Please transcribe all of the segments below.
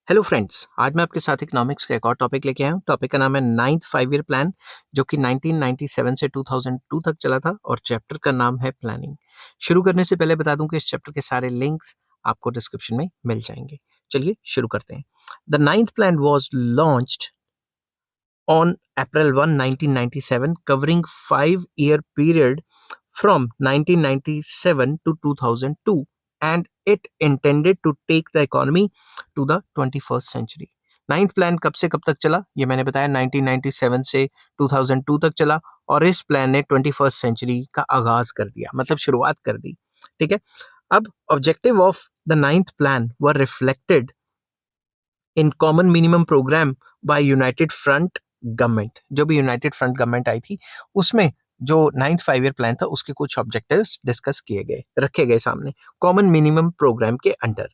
Hello friends, आज मैं आपके साथ इकोनॉमिक्स का एक और टॉपिक लेके आया हूँ। टॉपिक का नाम है नाइन्थ 5 ईयर प्लान, जो कि 1997 से 2002 तक चला था और चैप्टर का नाम है प्लानिंग। शुरू करने से पहले बता दूं कि इस चैप्टर के सारे लिंक्स आपको डिस्क्रिप्शन में मिल जाएंगे। चलिए शुरू करते हैं। The ninth plan was launched on April 1, 1997, covering 5 year period from 1997 to 2002, and it intended to take the economy to the 21st century. Ninth plan कब से कब तक चला, ये मैंने बताया 1997 से 2002 तक चला, और इस प्लान ने 21st सेंचुरी का आगाज कर दिया, मतलब शुरुआत कर दी। ठीक है। अब objective of the ninth plan were reflected in common minimum programme by United Front government. जो भी यूनाइटेड फ्रंट गवर्नमेंट आई थी, उसमें जो नाइन्थ 5 ईयर प्लान था उसके कुछ ऑब्जेक्टिव्स डिस्कस किए गए, रखे गए सामने कॉमन मिनिमम प्रोग्राम के under.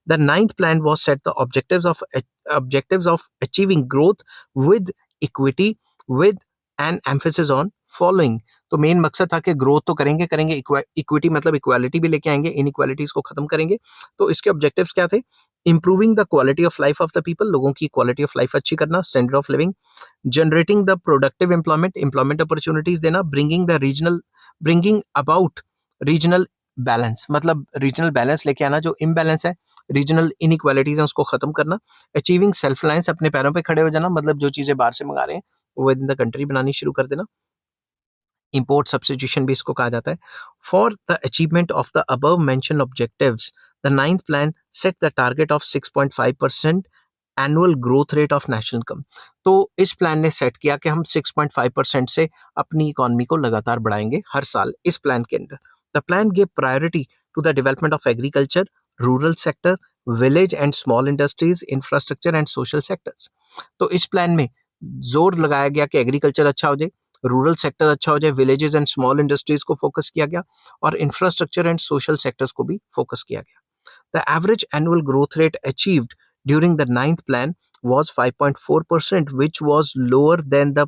The ninth plan was set the objectives of achieving growth with equity with N emphasis on following. तो मेन मकसद था कि ग्रोथ तो करेंगे करेंगे, इक्विटी मतलब इक्वालिटी भी लेके आएंगे, इनइक्वालिटीज को खत्म करेंगे। तो इसके ऑब्जेक्टिव्स क्या थे? Improving the quality of life of the people, लोगों की क्वालिटी ऑफ लाइफ अच्छी करना, standard of living, generating the productive employment opportunities देना, ब्रिंगिंग अबाउट रीजनल बैलेंस, मतलब रीजनल बैलेंस लेके आना, जो इम्बैलेंस है, रीजनल इनइक्वालिटीज है उसको खत्म करना, अचीविंग सेल्फ रिलायंस, अपने पैरों पे खड़े हो जाना, मतलब जो चीजें बाहर से मंगा रहे हैं वो विद इन द कंट्री बनानी शुरू कर देना। इंपोर्ट सब्स्टिट्यूशन भी इसको कहा जाता है। For the achievement of the above mention objectives, the ninth plan set the target of 6.5% annual growth rate of national income. तो इस प्लान ने सेट किया कि हम 6.5% से अपनी इकोनॉमी को लगातार बढ़ाएंगे हर साल इस प्लान के अंदर। The plan give priority to the development of agriculture, rural sector, village and small industries, infrastructure and social sectors. तो इस प्लान में जोर लगाया गया कि एग्रीकल्चर अच्छा हो जाए, रूरल सेक्टर अच्छा हो जाए, विलेजेस एंड स्मॉल इंडस्ट्रीज को फोकस किया गया, और इंफ्रास्ट्रक्चर एंड सोशल सेक्टर्स को भी फोकस किया गया। The average annual growth rate achieved during the ninth plan was 5.4%, which was lower than the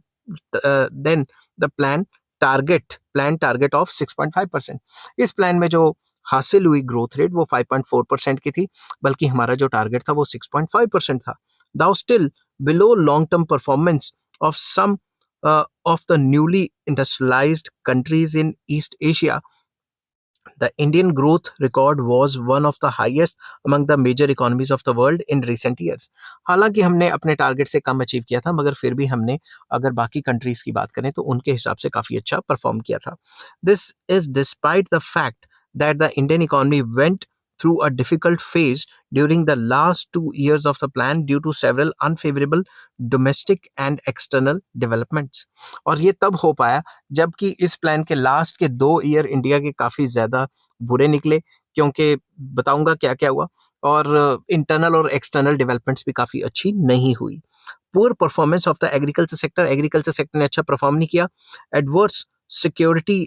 planned target of 6.5%. इस प्लान में जो हासिल हुई ग्रोथ रेट वो 5.4% की थी, बल्कि हमारा जो टारगेट था वो 6.5% था। Though still below long-term performance of some of the newly industrialized countries in East Asia, the Indian growth record was one of the highest among the major economies of the world in recent years. हालांकि हमने अपने target से कम achieve किया था, मगर फिर भी हमने अगर बाकी कंट्रीज की बात करें तो उनके हिसाब से काफी अच्छा परफॉर्म किया था। This is despite the fact that the Indian economy went through a difficult phase during the last 2 years of the plan due to several unfavorable domestic and external developments. और ये तब हो पाया जबकि इस प्लान के लास्ट के 2 year India के काफी ज्यादा बुरे निकले, क्योंकि बताऊंगा क्या क्या हुआ, और इंटरनल और एक्सटर्नल डेवलपमेंट्स भी काफी अच्छी नहीं हुई। Poor performance of the agriculture sector ने अच्छा परफॉर्म नहीं किया। एडवर्स सिक्योरिटी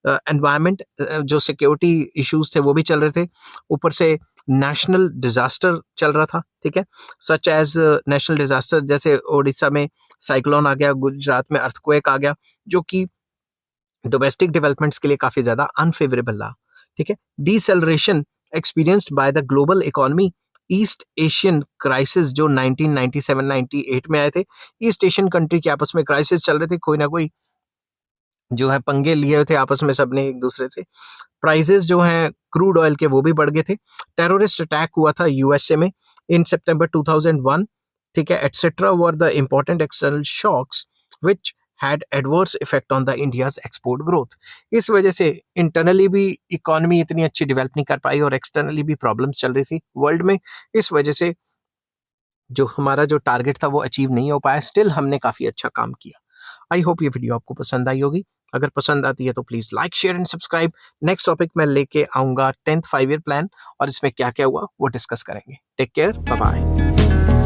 एनवायरमेंट, जो सिक्योरिटी इश्यूज थे वो भी चल रहे थे, ऊपर से नेशनल डिजास्टर चल रहा था। ठीक है, सच एज नेशनल डिजास्टर, जैसे ओडिशा में साइक्लोन आ गया, गुजरात में अर्थक्वेक आ गया, जो कि डोमेस्टिक डेवलपमेंट्स के लिए काफी ज्यादा अनफेवरेबल रहा। ठीक है, deceleration experienced by the global economy, east Asian crisis जो 1997-98 में आए थे। ईस्ट एशियन कंट्री के आपस में क्राइसिस चल रहे थे, कोई ना कोई जो है पंगे लिए थे आपस में सबने एक दूसरे से। प्राइसेस जो हैं क्रूड ऑयल के वो भी बढ़ गए थे। टेररिस्ट अटैक हुआ था यूएसए में इन सितंबर 2001। ठीक है, etcetera were the important external shocks which had adverse effect on the India's export growth. इस वजह से इंटरनली भी इकोनॉमी इतनी अच्छी डेवलप नहीं कर पाई और एक्सटर्नली भी प्रॉब्लम्स चल रही थी वर्ल्ड में। इस वजह से जो हमारा जो टारगेट था वो अचीव नहीं हो पाया। स्टिल हमने काफी अच्छा काम किया। आई होप ये वीडियो आपको पसंद आई होगी। अगर पसंद आती है तो please like, share and subscribe. Next topic मैं लेके आऊंगा 10th 5 ईयर प्लान, और इसमें क्या क्या हुआ वो डिस्कस करेंगे। Take care, bye bye.